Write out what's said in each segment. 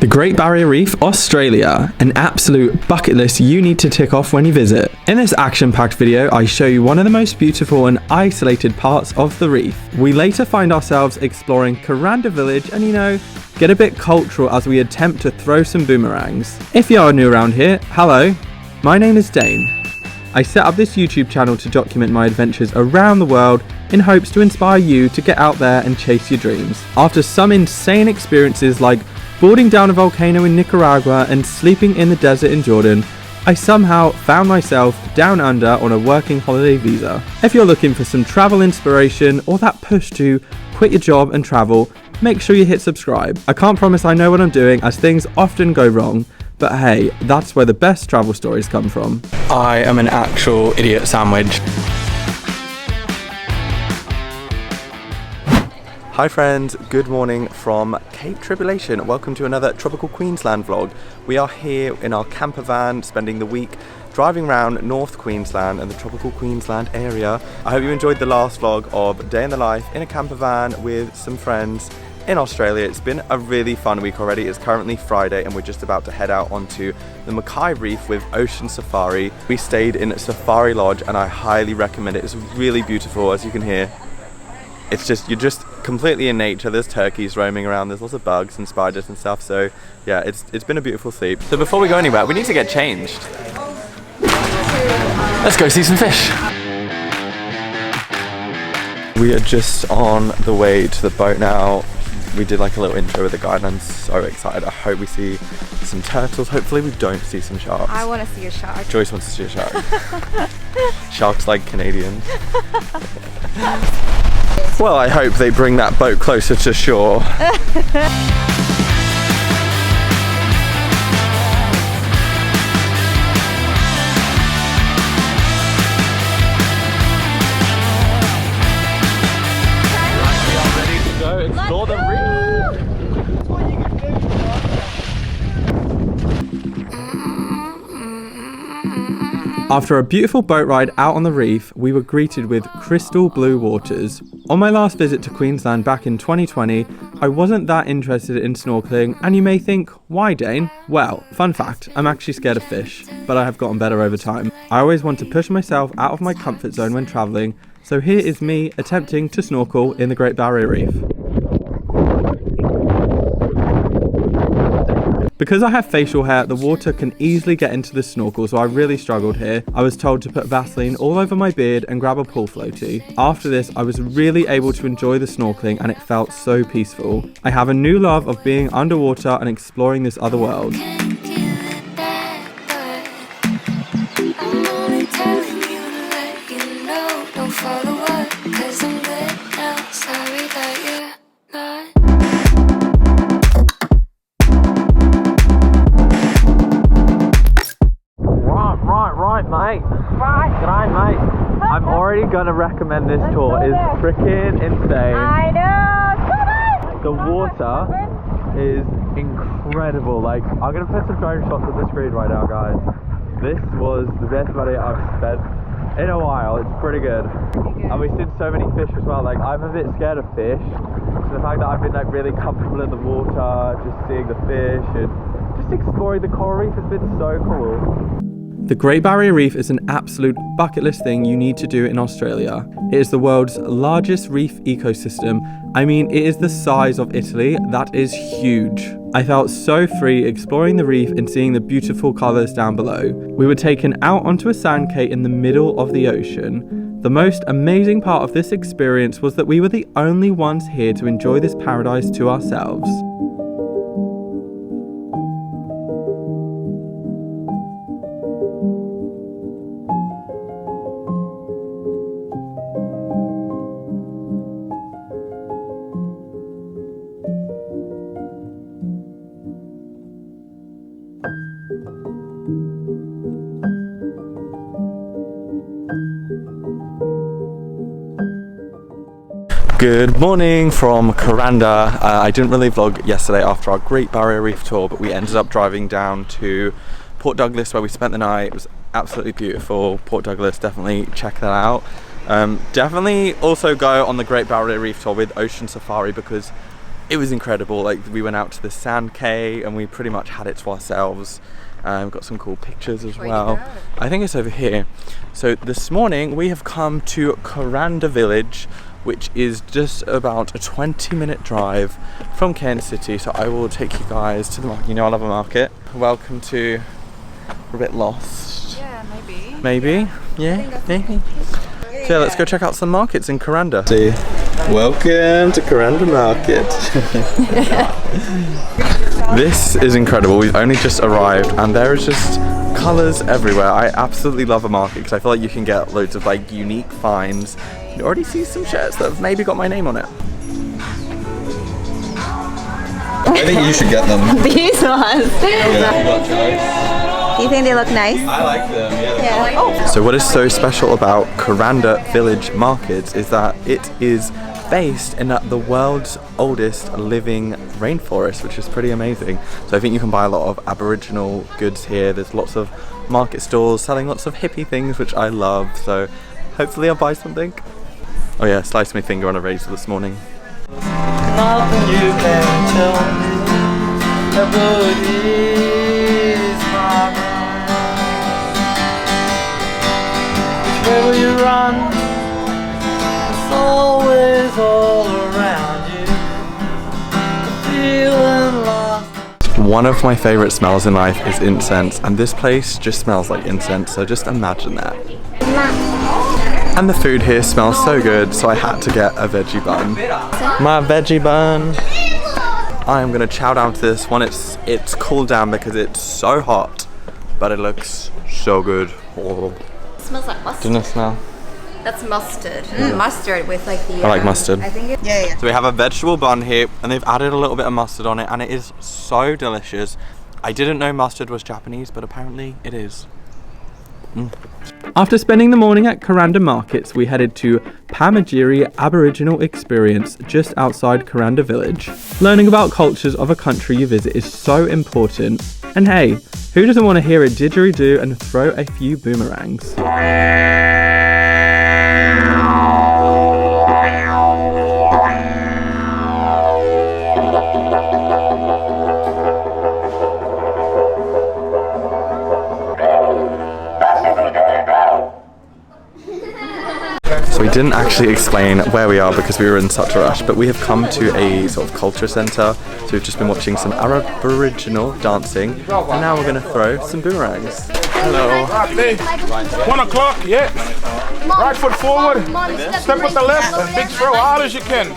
The Great Barrier Reef, Australia, an absolute bucket list you need to tick off when you visit. In this action-packed video, I show you one of the most beautiful and isolated parts of the reef. We later find ourselves exploring Kuranda Village and, get a bit cultural as we attempt to throw some boomerangs. If you are new around here, hello, my name is Dane. I set up this YouTube channel to document my adventures around the world in hopes to inspire you to get out there and chase your dreams. After some insane experiences like boarding down a volcano in Nicaragua and sleeping in the desert in Jordan, I somehow found myself down under on a working holiday visa. If you're looking for some travel inspiration or that push to quit your job and travel, make sure you hit subscribe. I can't promise I know what I'm doing as things often go wrong, but hey, that's where the best travel stories come from. I am an actual idiot sandwich. Hi friends, good morning from Cape Tribulation. Welcome to another Tropical Queensland vlog. We are here in our camper van spending the week driving around North Queensland and the Tropical Queensland area. I hope you enjoyed the last vlog of day in the life in a camper van with some friends in Australia. It's been a really fun week already. It's currently Friday and we're just about to head out onto the Mackay reef with ocean safari. We stayed in Safari Lodge and I highly recommend it. It's really beautiful, as you can hear. It's just, you're just completely in nature. There's turkeys roaming around, there's lots of bugs and spiders and stuff, so yeah, it's been a beautiful sleep. So before we go anywhere, we need to get changed. Let's go see some fish. We are just on the way to the boat now. We did like a little intro with the guide and I'm so excited. I hope we see some turtles. Hopefully we don't see some sharks. I want to see a shark. Joyce wants to see a shark. Sharks like Canadians. Well, I hope they bring that boat closer to shore. We are ready to go explore the reef. That's what you can do. After a beautiful boat ride out on the reef, we were greeted with crystal blue waters. On my last visit to Queensland back in 2020, I wasn't that interested in snorkeling, and you may think, why Dane? Well, fun fact, I'm actually scared of fish, but I have gotten better over time. I always want to push myself out of my comfort zone when travelling, so here is me attempting to snorkel in the Great Barrier Reef. Because I have facial hair, the water can easily get into the snorkel, so I really struggled here. I was told to put Vaseline all over my beard and grab a pool floaty. After this, I was really able to enjoy the snorkeling and it felt so peaceful. I have a new love of being underwater and exploring this other world. I'm already gonna recommend this tour. It's freaking insane. I know. The water is incredible. Like, I'm gonna put some drone shots on the screen right now, guys. This was the best money I've spent in a while. It's pretty good. And we've seen so many fish as well. Like, I'm a bit scared of fish. So the fact that I've been like really comfortable in the water, just seeing the fish and just exploring the coral reef has been so cool. The Great Barrier Reef is an absolute bucket list thing you need to do in Australia. It is the world's largest reef ecosystem. I mean, it is the size of Italy. That is huge. I felt so free exploring the reef and seeing the beautiful colours down below. We were taken out onto a sand cay in the middle of the ocean. The most amazing part of this experience was that we were the only ones here to enjoy this paradise to ourselves. Good morning from Kuranda. I didn't really vlog yesterday after our Great Barrier Reef tour, but we ended up driving down to Port Douglas where we spent the night. It was absolutely beautiful. Port Douglas, definitely check that out. Definitely also go on the Great Barrier Reef tour with Ocean Safari because it was incredible. Like, we went out to the sand cay and we pretty much had it to ourselves. Got some cool pictures as well. I think it's over here. So this morning we have come to Kuranda Village, which is just about a 20-minute drive from Cairns City. So I will take you guys to the market. You know I love a market. Welcome to... We're a bit lost. Yeah, maybe. Maybe? Yeah, maybe. So yeah, let's go check out some markets in Kuranda. See, welcome to Kuranda Market. This is incredible. We've only just arrived and there is just colours everywhere. I absolutely love a market because I feel like you can get loads of like unique finds. You can already see some shirts that have maybe got my name on it. I think you should get them. These ones. Yeah, you got choice. Do you think they look nice? I like them, Yeah. Oh. So what is so special about Kuranda Village Markets is that it is based in the world's oldest living rainforest, which is pretty amazing. So I think you can buy a lot of Aboriginal goods here. There's lots of market stalls selling lots of hippie things, which I love. So hopefully I'll buy something. Oh yeah, sliced my finger on a razor this morning. Nothing you can tell me about is my mind. Which way will you run? It's always all around you. Feeling lost. One of my favourite smells in life is incense, and this place just smells like incense, so just imagine that. And the food here smells so good, so I had to get a veggie bun. My veggie bun. I am gonna chow down to this one. It's cooled down because it's so hot, but it looks so good. Oh. It smells like mustard. Doesn't it smell? That's mustard. Mustard with like the... I like mustard. I think yeah. So we have a vegetable bun here, and they've added a little bit of mustard on it, and it is so delicious. I didn't know mustard was Japanese, but apparently it is. After spending the morning at Kuranda Markets, we headed to Pamajiri Aboriginal Experience just outside Kuranda Village. Learning about cultures of a country you visit is so important. And hey, who doesn't want to hear a didgeridoo and throw a few boomerangs? So we didn't actually explain where we are because we were in such a rush, but we have come to a sort of culture centre. So we've just been watching some Aboriginal dancing, and now we're going to throw some boomerangs. Hello. 1 o'clock, yeah. Right foot forward, step with the left, and big throw hard as you can.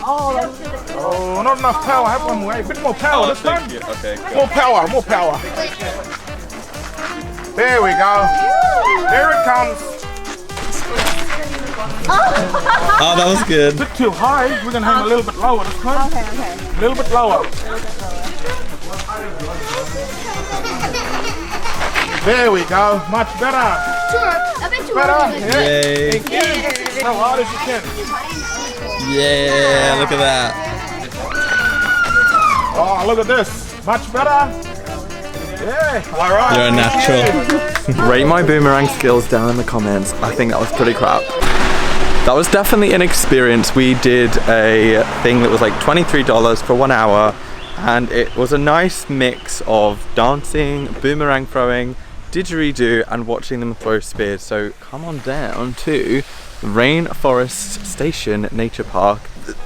Oh, not enough power. Have one way. A bit more power this time. Okay. More power, more power. There we go. There it comes. Oh, that was good. A bit too high. We're going to hang a little bit lower this time. Okay. A little bit lower. There we go. Much better. A bit too Better. Yeah. Yay. Throw hard as you can. Yeah, look at that. Oh, look at this. Much better. Yeah. All right. You're a natural. Rate my boomerang skills down in the comments. I think that was pretty crap. That was definitely an experience. We did a thing that was like $23 for 1 hour, and it was a nice mix of dancing, boomerang throwing, didgeridoo, and watching them throw spears. So come on down to Rainforestation Nature Park.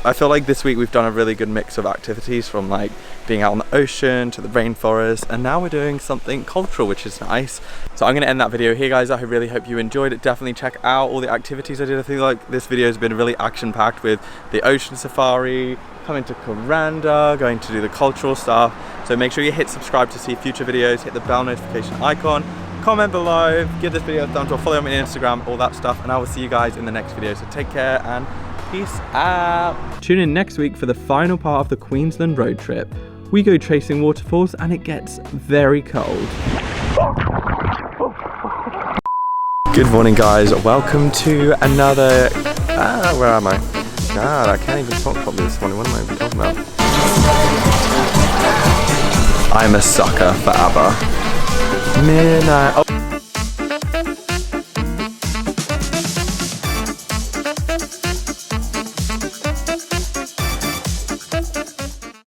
I feel like this week we've done a really good mix of activities, from like being out on the ocean to the rainforest, and now we're doing something cultural, which is nice. So I'm going to end that video here, guys. I really hope you enjoyed it. Definitely check out all the activities I did. I feel like this video has been really action-packed with the ocean safari, coming to Kuranda, going to do the cultural stuff. So make sure you hit subscribe to see future videos, hit the bell notification icon, comment below, give this video a thumbs up, follow me on Instagram, all that stuff, and I will see you guys in the next video. So take care and peace out. Tune in next week for the final part of the Queensland road trip. We go chasing waterfalls and it gets very cold. Good morning, guys. Welcome to another... where am I? God, I can't even talk properly this morning. What am I even talking about? I'm a sucker for ABBA. Midnight... Oh.